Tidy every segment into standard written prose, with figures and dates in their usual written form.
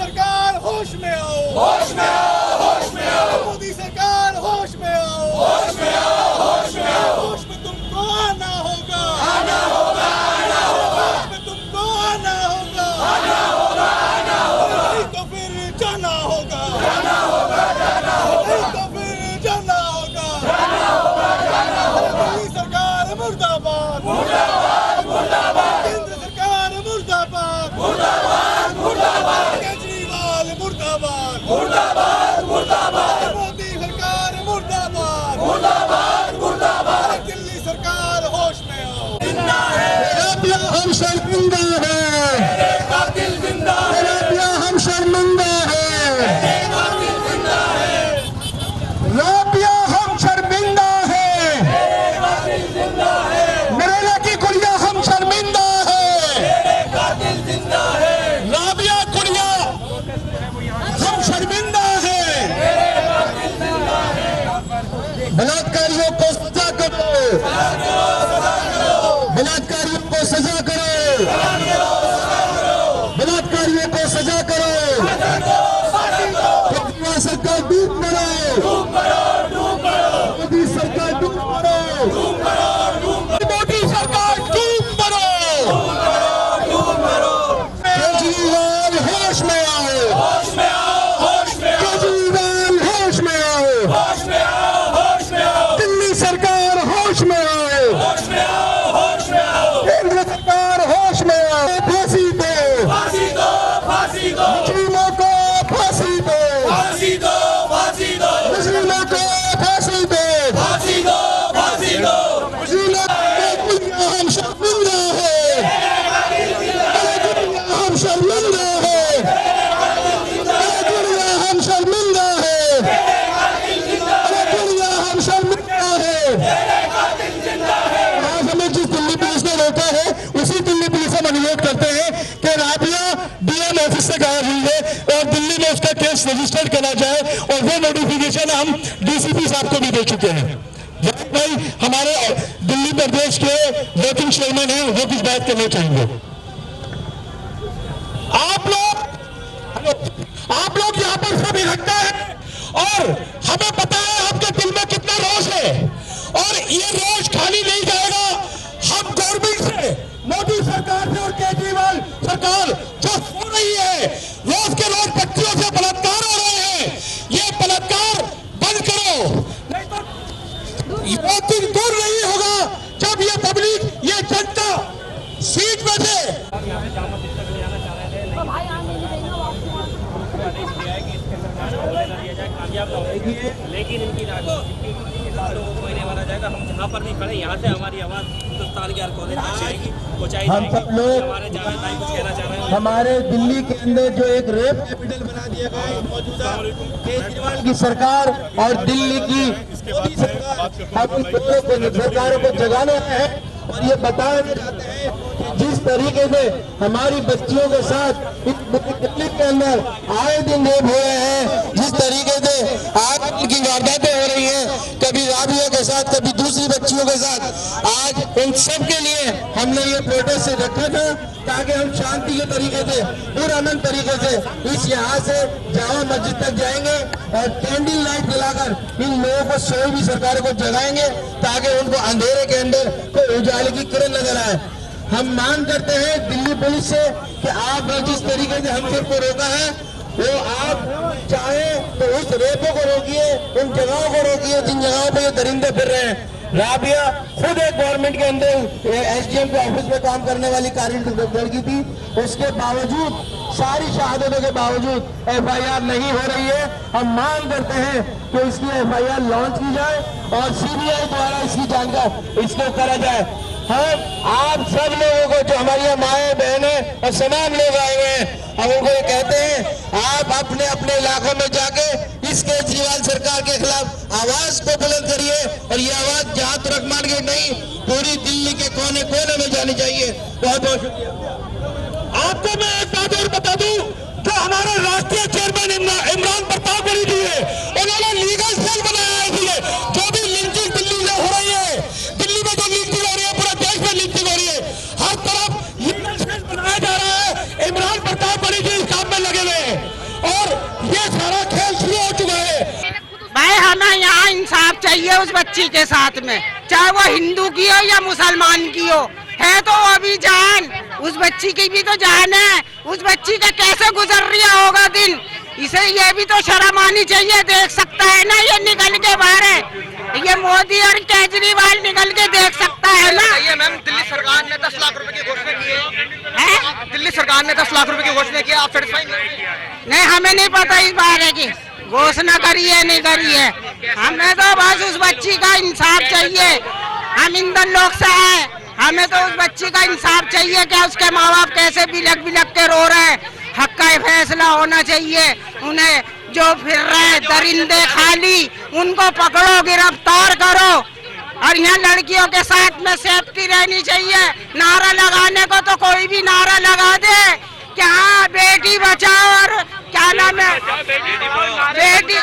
सरकार होश में आओ, होश में आओ, होश में आओ, मोदी सरकार होश में आओ, होश में आओ, होश में आओ, होश में तुमको आना होगा, आना होगा, आना होगा, होश में तुमको आना होगा, आना होगा, आना होगा, नहीं तो फिर जाना होगा, जाना होगा, जाना होगा, नहीं तो फिर जाना होगा, जाना होगा, जाना होगा। दिल्ली सरकार मुर्दाबाद, मुर्दाबाद, मुर्दाबाद, केंद्र सरकार मुर्दाबाद, मुर्दाबाद, मुर्दाबाद, केजरीवाल मुर्दाबाद, मुर्दाबाद, मुर्दाबाद, मोदी सरकार मुर्दाबाद, मुर्दाबाद, मुर्दाबाद। दिल्ली सरकार होश में आओ। जिंदा है, हम शर्मिंदा हैं, मेरे कातिल जिंदा है, हम शर्मिंदा हैं, मेरे कातिल जिंदा है, राबिया हम शर्मिंदा हैं, मेरे कातिल जिंदा है, नरेला की गुड़िया हम शर्मिंदा हैं, मेरे कातिल जिंदा है, राबिया गुड़िया हम शर्मिंदा हैं, मेरे कातिल जिंदा है। बलात्कारियों को सजा करो, बलात्कारियों को सजा करो, बलात्कारियों को सजा करो, केजरीवाल सरकार डूब मरो, मोदी सरकार डूब मरो, मोदी सरकार डूब मरो, केजरीवाल होश में आओ, होश में आओ, होश में आओ, केजरीवाल होश में आओ, होश में आओ, होश में आओ, दिल्ली सरकार होश में आओ, होश में आओ, होश में आओ। केंद्र सरकार होश में आओ, फांसी दो, फांसी दो, फांसी दो, मुस्लिमों को फांसी दो, फांसी दो, फांसी दो, मुस्लिमों को फांसी दो, फांसी दो, फांसी दो। मुस्लिमों को दुनिया हम शर्मिंदा है, दुनिया हम शर्मिंदा है, दुनिया हम शर्मिंदा है, दुनिया हम शर्मिंदा है। आज हमें जिस दिल्ली पुलिस ने रोका है उसी दिल्ली पुलिस हम अनुरोध करते हैं कि राबिया डीएम ऑफिस से गायब हुई है और दिल्ली में उसका केस रजिस्टर्ड करा जाए और वो नोटिफिकेशन हम डीसीपी साहब को भी दे चुके हैं। जावेद भाई हमारे दिल्ली प्रदेश के वर्किंग चेयरमैन हैं, वो कुछ बात करना चाहेंगे। आप लोग यहाँ पर सब इकट्ठा है और हमें पता है आपके दिल में कितना रोष है और ये रोष खाली नहीं जाएगा। हम गवर्नमेंट से, मोदी सरकार से और केजरीवाल सरकार जो हो रही है, रोज के रोज बच्चियों से बलात्कार हो रहे हैं, ये बलात्कार बंद करो, नहीं तो ये दिन दूर नहीं होगा जब ये पब्लिक, ये जनता सीट में से लेकिन इनकी लोगों को नहीं माना जाएगा। हम जहाँ पर भी खड़े, यहाँ से हमारी आवाज हिंदुस्तान के हर कोने तक जाएगी, पहुँचाई हम सब लोग हमारे जावेद भाई कुछ कहना चाह रहे हैं। हमारे दिल्ली के अंदर जो एक रेप कैपिटल बना दिया गया है मौजूदा केजरीवाल की सरकार और दिल्ली की मोदी सरकार, हम उन दोनों सरकारों को जगाने आए हैं और ये बताना चाहते हैं कि जिस तरीके से हमारी बच्चियों के साथ इस दिल्ली के अंदर आए दिन रेप हो रहे हैं, जिस तरीके से आज इनकी वारदातें हो रही हैं, कभी राबिया के साथ, कभी दूसरी बच्चियों के साथ, आज इन सब के लिए हमने ये प्रोटेस्ट रखा था ताकि हम शांति के तरीके से, पुरअमन तरीके से इस यहाँ से जामा मस्जिद तक जाएंगे और कैंडल लाइट जलाकर इन लोगों को, सोई भी सरकारों को जगाएंगे ताकि उनको अंधेरे के अंदर कोई उजाले की किरण नजर आए। हम मांग करते हैं दिल्ली पुलिस से कि आपने जिस तरीके से हम सबको रोका है, वो आप चाहे तो उस रेपों को रोकिए, उन जगहों को रोकिए जिन जगहों पे ये दरिंदे फिर रहे हैं। राबिया खुद एक गवर्नमेंट के अंदर एसडीएम के ऑफिस में काम करने वाली लड़की थी, उसके बावजूद, सारी शहादतों के बावजूद एफआईआर नहीं हो रही है। हम मांग करते हैं कि इसकी एफआईआर लॉन्च की जाए और सीबीआई द्वारा इसकी जानकारी इसको करा जाए। हम आप सब लोगों को, जो हमारी माएँ बहनें और तमाम लोग आए हुए हैं, हम उनको ये कहते हैं आप अपने अपने इलाकों में जाके इस केजरीवाल सरकार के खिलाफ आवाज को बुलंद करिए और ये आवाज जहां तुरक मार्केट नहीं, पूरी दिल्ली के कोने कोने में जानी चाहिए। बहुत बहुत शुक्रिया। आपको मैं एक बात और बता दूं, जो हमारे राष्ट्रीय चेयरमैन इमरान प्रताप बड़ी जी है, उन्होंने लीगल सेल बनाया है इसलिए जो भी लिंचिंग दिल्ली में हो रही है, दिल्ली में जो लिंचिंग हो रही है, पूरे देश में लिंचिंग हो रही है, हर तरफ लीगल सेल बनाया जा रहा है। इमरान प्रताप बड़ी जी इस काम में लगे हुए हैं। चाहिए उस बच्ची के साथ में, चाहे वो हिंदू की हो या मुसलमान की हो। है तो वो भी जान, उस बच्ची की भी तो जान है। उस बच्ची का कैसे गुजर रहा होगा दिन, इसे ये भी तो शर्म आनी चाहिए। देख सकता है ना ये निकल के बाहर है, ये मोदी और केजरीवाल निकल के देख सकता है ना। ये मैम दिल्ली सरकार ने 10 लाख रुपए की घोषणा की है। दिल्ली सरकार ने 10 लाख रुपए की घोषणा की है, आप सेटिस्फाई नहीं, हमें नहीं पता इस बारे की घोषणा करी है नहीं करी है। हमें तो बस उस बच्ची का इंसाफ चाहिए। हम इंदन लोग से हैं, हमें तो उस बच्ची का इंसाफ चाहिए। क्या उसके माँ बाप कैसे बिलक बिलक के रो रहे हैं, हक का फैसला होना चाहिए। उन्हें जो फिर रहे दरिंदे खाली, उनको पकड़ो, गिरफ्तार करो। और यहाँ लड़कियों के साथ में सेफ्टी रहनी चाहिए। नारा लगाने को तो कोई भी नारा लगा दे कि हाँ बेटी बचाओ और क्या नाम है बेटी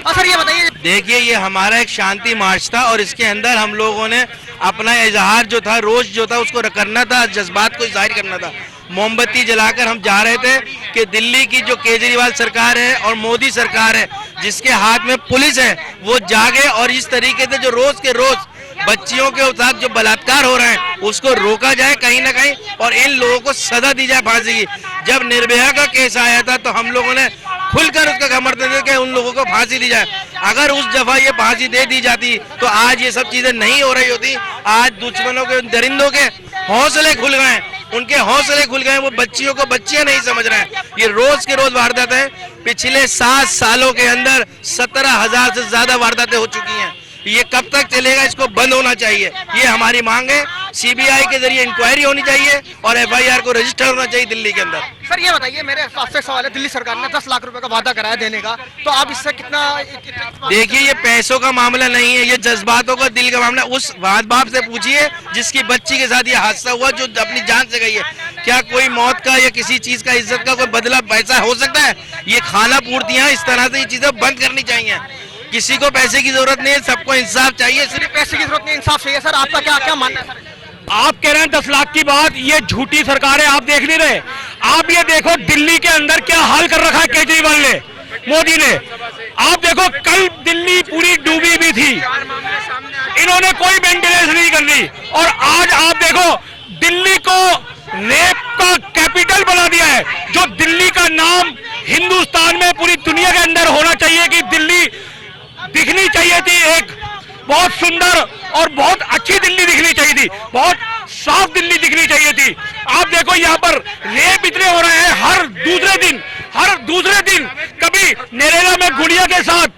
सर ये बताइए। देखिए, ये हमारा एक शांति मार्च था और इसके अंदर हम लोगों ने अपना इजहार जो था, रोष जो था उसको करना था, जज्बात को जाहिर करना था। मोमबत्ती जलाकर हम जा रहे थे कि दिल्ली की जो केजरीवाल सरकार है और मोदी सरकार है, जिसके हाथ में पुलिस है, वो जागे और इस तरीके से जो रोज के रोज बच्चियों के साथ जो बलात्कार हो रहे हैं उसको रोका जाए कहीं ना कहीं, और इन लोगों को सजा दी जाए फांसी की। जब निर्भया का केस आया था तो हम लोगों ने खुलकर उसका समर्थन दिया कि उन लोगों को फांसी दी जाए। अगर उस दफा ये फांसी दे दी जाती तो आज ये सब चीजें नहीं हो रही होती। आज दुश्मनों के, दरिंदों के हौसले खुल गए, उनके हौसले खुल गए। वो बच्चियों को बच्चियां नहीं समझ रहे हैं। ये रोज के रोज वारदातें हैं। पिछले 7 सालों के अंदर 17,000 से ज्यादा वारदातें हो चुकी हैं। ये कब तक चलेगा? इसको बंद होना चाहिए, ये हमारी मांग है। सीबीआई के जरिए इंक्वायरी होनी चाहिए और एफआईआर को रजिस्टर होना चाहिए दिल्ली के अंदर। सर ये बताइए, मेरे आपसे सवाल है, दिल्ली सरकार ने 10 लाख रुपए का वादा कराया देने का, तो आप इससे कितना? देखिए, ये पैसों का मामला नहीं है, ये जज्बातों का, दिल का मामला। उस माँ बाप से पूछिए जिसकी बच्ची के साथ ये हादसा हुआ, जो अपनी जान से गई है। क्या कोई मौत का या किसी चीज का, इज्जत का कोई बदला पैसा हो सकता है? ये खाना पूर्तियां, इस तरह से ये चीजें बंद करनी चाहिए। किसी को पैसे की जरूरत नहीं है, सबको इंसाफ चाहिए। सिर्फ पैसे की जरूरत नहीं, इंसाफ चाहिए। सर आपका क्या क्या मानना है? सर आप कह रहे हैं 10 लाख की बात, ये झूठी सरकार है, आप देख नहीं रहे। आप ये देखो दिल्ली के अंदर क्या हाल कर रखा है केजरीवाल ने, मोदी ने। आप देखो, कल दिल्ली पूरी डूबी भी थी, इन्होंने कोई मेंटेनेंस नहीं कर ली। और आज आप देखो, दिल्ली को रेप का कैपिटल बना दिया है। जो दिल्ली का नाम हिंदुस्तान में, पूरी दुनिया के अंदर होना चाहिए कि दिल्ली दिखनी चाहिए थी, एक बहुत सुंदर और बहुत अच्छी दिल्ली दिखनी चाहिए थी, बहुत साफ दिल्ली दिखनी चाहिए थी। आप देखो यहाँ पर रेप इतने हो रहे हैं हर दूसरे दिन, कभी नरेला में गुड़िया के साथ,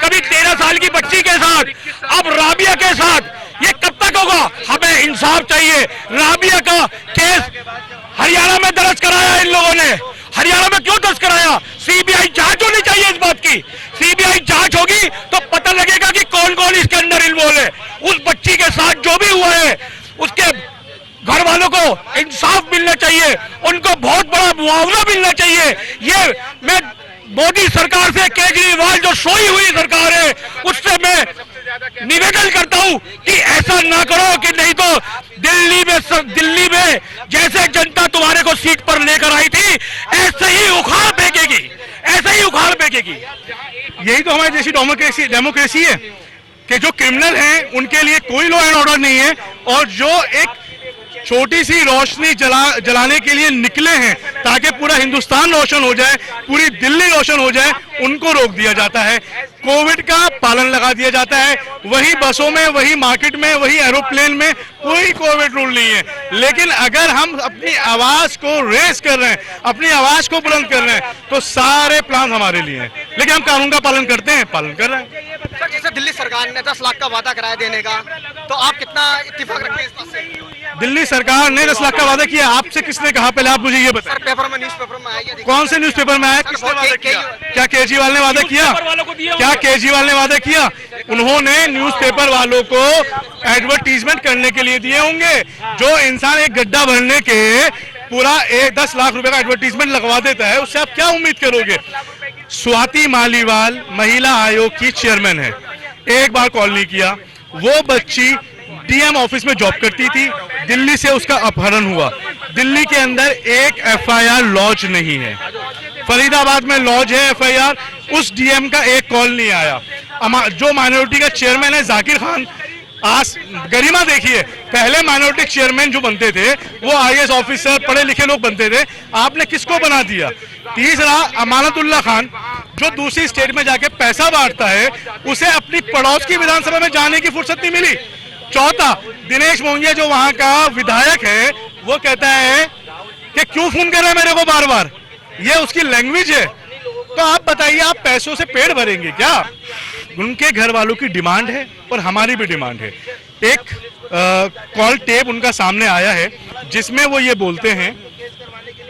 कभी 13 साल की बच्ची के साथ, अब राबिया के साथ। ये कब तक होगा? हमें इंसाफ चाहिए। राबिया का केस हरियाणा में दर्ज कराया इन लोगों ने। हरियाणा में क्यों दर्ज कराया? सीबीआई जांच होनी चाहिए इस बात की। सीबीआई जांच होगी तो पता लगेगा कि कौन कौन इसके अंदर इन्वॉल्व है। उस बच्ची के साथ जो भी हुआ है, उसके घर वालों को इंसाफ मिलना चाहिए, उनको बहुत बड़ा मुआवजा मिलना चाहिए। ये मैं मोदी सरकार से, केजरीवाल जो सोई हुई सरकार है, उससे मैं निवेदन करता हूं कि ऐसा ना करो, कि नहीं तो दिल्ली में जैसे जनता तुम्हारे को सीट पर लेकर आई थी, ऐसे ही उखाड़ फेंकेगी, ऐसे ही उखाड़ फेंकेगी। यही तो हमारी देशी डेमोक्रेसी है कि जो क्रिमिनल हैं उनके लिए कोई लॉ एंड ऑर्डर नहीं है, और जो एक छोटी सी रोशनी जलाने के लिए निकले हैं ताकि पूरा हिंदुस्तान रोशन हो जाए, पूरी दिल्ली रोशन हो जाए, उनको रोक दिया जाता है। कोविड का पालन लगा दिया जाता है, वही बसों में, वही मार्केट में, वही एरोप्लेन में कोई कोविड रूल नहीं है। लेकिन अगर हम अपनी आवाज को रेस कर रहे हैं, अपनी आवाज को बुलंद कर रहे हैं, तो सारे प्लान हमारे लिए हैं। लेकिन हम कानून का पालन करते हैं, पालन कर रहे हैं। सर जैसे दिल्ली सरकार ने 10 लाख का वादा कराया देने का, तो आप कितना इत्तेफाक रखते हैं इस बात से? दिल्ली सरकार ने 10 लाख का वादा किया, आपसे किसने कहा? पहले आप मुझे ये बताएं। सर पेपर में, न्यूज़पेपर में आया, कौन से न्यूज़पेपर में आया? किसने वादा किया? क्या केजरीवाल ने वादा किया? क्या केजरीवाल ने वादा किया? उन्होंने न्यूज़पेपर वालों को एडवर्टीजमेंट करने के लिए दिए होंगे। जो इंसान एक गड्ढा भरने के पूरा 10 लाख रुपए का एडवर्टीजमेंट लगवा देता है, उससे आप क्या उम्मीद करोगे? स्वाति मालीवाल महिला आयोग की चेयरमैन है, एक बार कॉल नहीं किया। वो बच्ची डीएम ऑफिस में जॉब करती थी, दिल्ली से उसका अपहरण हुआ। दिल्ली के अंदर एक एफआईआर लॉन्च नहीं है। फरीदाबाद में लॉन्च है एफआईआर, उस डीएम का एक कॉल नहीं आया। जो माइनॉरिटी का चेयरमैन है जाकिर खान, आज गरिमा देखिए, पहले माइनॉरिटी चेयरमैन जो बनते थे वो आईएएस ऑफिसर पढ़े लिखे लोग बनते थे, आपने किसको बना दिया। तीसरा अमानतुल्लाह खान जो दूसरी स्टेट में जाके पैसा बांटता है, उसे अपनी पड़ोस की विधानसभा में जाने की फुर्सत नहीं मिली। चौथा दिनेश मोंगिया जो वहां का विधायक है, वो कहता है कि क्यों फोन कर रहे हैं मेरे को बार बार, ये उसकी लैंग्वेज है। तो आप बताइए, आप पैसों से पेट भरेंगे क्या? उनके घर वालों की डिमांड है और हमारी भी डिमांड है। एक कॉल टेप उनका सामने आया है जिसमें वो ये बोलते हैं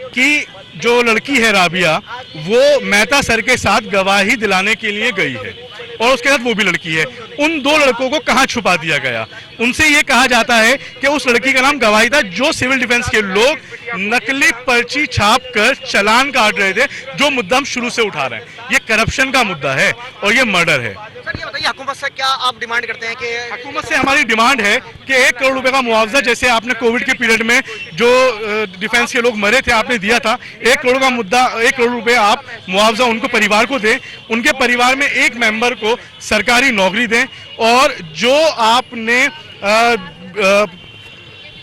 कि जो लड़की है राबिया, वो मेहता सर के साथ गवाही दिलाने के लिए गई है और उसके साथ वो भी लड़की है। उन दो लड़कों को कहां छुपा दिया गया? उनसे ये कहा जाता है कि उस लड़की का नाम गवाही था, जो सिविल डिफेंस के लोग नकली पर्ची छाप कर चालान काट रहे थे, जो मुद्दा हम शुरू से उठा रहे हैं। ये करप्शन का मुद्दा है और ये मर्डर है। सर ये बताइए, हुकूमत से क्या आप डिमांड करते हैं? कि हुकूमत से हमारी डिमांड है कि 1 करोड़ रुपए का मुआवजा, जैसे आपने कोविड के पीरियड में जो डिफेंस के लोग मरे थे आपने दिया था, 1 करोड़ का मुद्दा, 1 करोड़ रुपए आप मुआवजा उनको परिवार को दें, उनके परिवार में एक मेंबर को सरकारी नौकरी दें, और जो आपने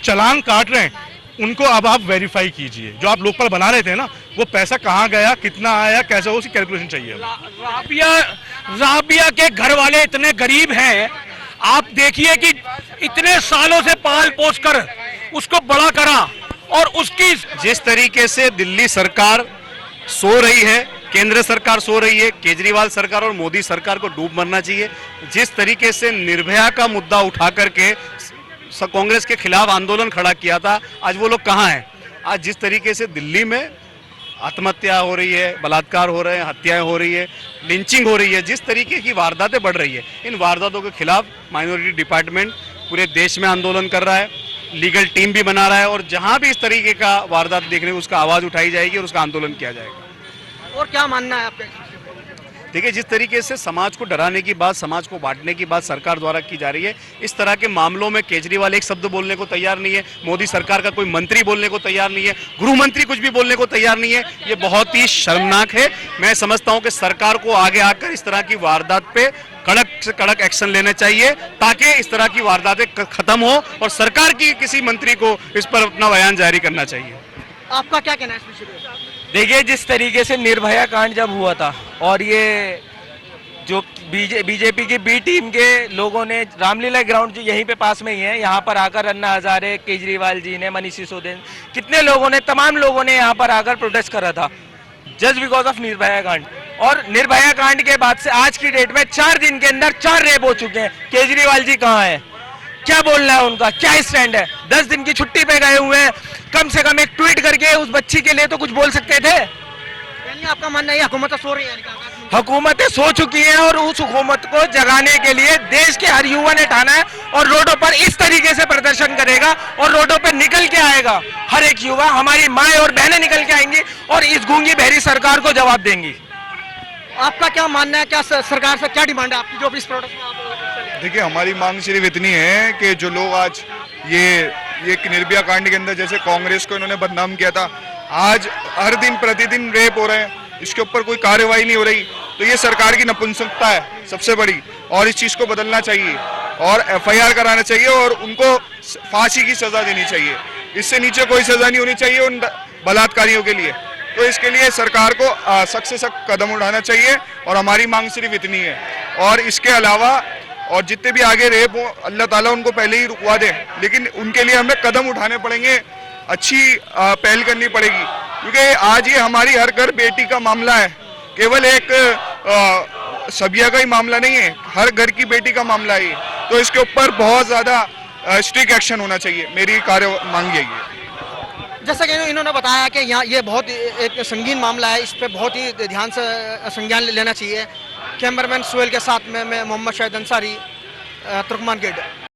चालान काट रहे हैं उनको अब आप वेरीफाई कीजिए। जो आप लोकपाल बना रहे थे ना, वो पैसा कहाँ गया, कितना आया, कैसा, उसकी कैलकुलेशन चाहिए। राबिया के घर वाले इतने गरीब हैं, आप देखिए कि इतने सालों से पाल पोस कर उसको बड़ा करा, और उसकी जिस तरीके से दिल्ली सरकार सो रही है, केंद्र सरकार सो रही है, केजरीवाल सरकार और मोदी सरकार को डूब मरना चाहिए। जिस तरीके से निर्भया का मुद्दा उठा करके कांग्रेस के खिलाफ आंदोलन खड़ा किया था, आज वो लोग कहाँ हैं? आज जिस तरीके से दिल्ली में आत्महत्या हो रही है, बलात्कार हो रहे हैं, हत्याएं हो रही है, लिंचिंग हो रही है, जिस तरीके की वारदातें बढ़ रही है, इन वारदातों के खिलाफ माइनॉरिटी डिपार्टमेंट पूरे देश में आंदोलन कर रहा है, लीगल टीम भी बना रहा है, और जहां भी इस तरीके का वारदात देखने को उसका आवाज उठाई जाएगी और उसका आंदोलन किया जाएगा। और क्या मानना है आपका? देखिए, जिस तरीके से समाज को डराने की बात, समाज को बांटने की बात सरकार द्वारा की जा रही है, इस तरह के मामलों में केजरीवाल एक शब्द बोलने को तैयार नहीं है, मोदी सरकार का कोई मंत्री बोलने को तैयार नहीं है, गृह मंत्री कुछ भी बोलने को तैयार नहीं है। ये बहुत ही शर्मनाक है। मैं समझता हूं कि सरकार को आगे आकर इस तरह की वारदात पे कड़क से कड़क एक्शन लेने चाहिए, ताकि इस तरह की वारदातें खत्म हो, और सरकार की किसी मंत्री को इस पर अपना बयान जारी करना चाहिए। आपका क्या कहना है इस विषय में? देखिए, जिस तरीके से निर्भया कांड जब हुआ था, और ये जो बीजेपी की बी टीम के लोगों ने रामलीला ग्राउंड जो यहीं पे पास में ही है, यहाँ पर आकर अन्ना हजारे, केजरीवाल जी ने, मनीष सिसोदिया, कितने लोगों ने, तमाम लोगों ने यहाँ पर आकर प्रोटेस्ट करा था जस्ट बिकॉज ऑफ निर्भया कांड। और निर्भया कांड के बाद से आज की डेट में 4 दिन के अंदर 4 रेप हो चुके हैं। केजरीवाल जी कहाँ है? क्या बोलना है उनका? क्या स्टैंड है? 10 दिन की छुट्टी पे गए हुए हैं, कम से कम एक ट्वीट करके उस बच्ची के लिए तो कुछ बोल सकते थे। यानी आपका मानना है हुकूमत सो रही है? हुकूमतें सो चुकी हैं, और उस हुकूमत को जगाने के लिए देश के हर युवा ने ठाना है, और रोडों पर इस तरीके से प्रदर्शन करेगा, और रोडों पर निकल के आएगा हर एक युवा, हमारी माएं और बहनें निकल के आएंगी और इस गूंगी बहरी सरकार को जवाब देंगी। आपका क्या मानना है? क्या सरकार से क्या डिमांड है आपकी जो इस प्रोटेस्ट में आप? देखिए, हमारी मांग सिर्फ इतनी है कि जो लोग आज ये निर्भया कांड के अंदर जैसे कांग्रेस को इन्होंने बदनाम किया था, आज हर दिन प्रतिदिन रेप हो रहे हैं, इसके ऊपर कोई कार्रवाई नहीं हो रही, तो ये सरकार की नपुंसकता है सबसे बड़ी, और इस चीज को बदलना चाहिए और एफआईआर कराना चाहिए और उनको फांसी की सजा देनी चाहिए। इससे नीचे कोई सजा नहीं होनी चाहिए उन बलात्कारियों के लिए। तो इसके लिए सरकार को सख्त से सख्त कदम उठाना चाहिए, और हमारी मांग सिर्फ इतनी है। और इसके अलावा और जितने भी आगे रेप हो, अल्लाह ताला उनको पहले ही रुकवा दे, लेकिन उनके लिए हमें कदम उठाने पड़ेंगे, अच्छी पहल करनी पड़ेगी, क्योंकि आज ये हमारी हर घर बेटी का मामला है, केवल एक सबिया का ही मामला नहीं है, हर घर की बेटी का मामला है। तो इसके ऊपर बहुत ज्यादा स्ट्रिक्ट एक्शन होना चाहिए, मेरी कार्य मांग यही है। जैसा कि इन्होंने बताया कि यहाँ ये बहुत एक संगीन मामला है, इस पर बहुत ही ध्यान से संज्ञान लेना चाहिए। कैमरामैन सुहेल के साथ में मैं मोहम्मद शाहिद अंसारी, तुर्कमान गेट।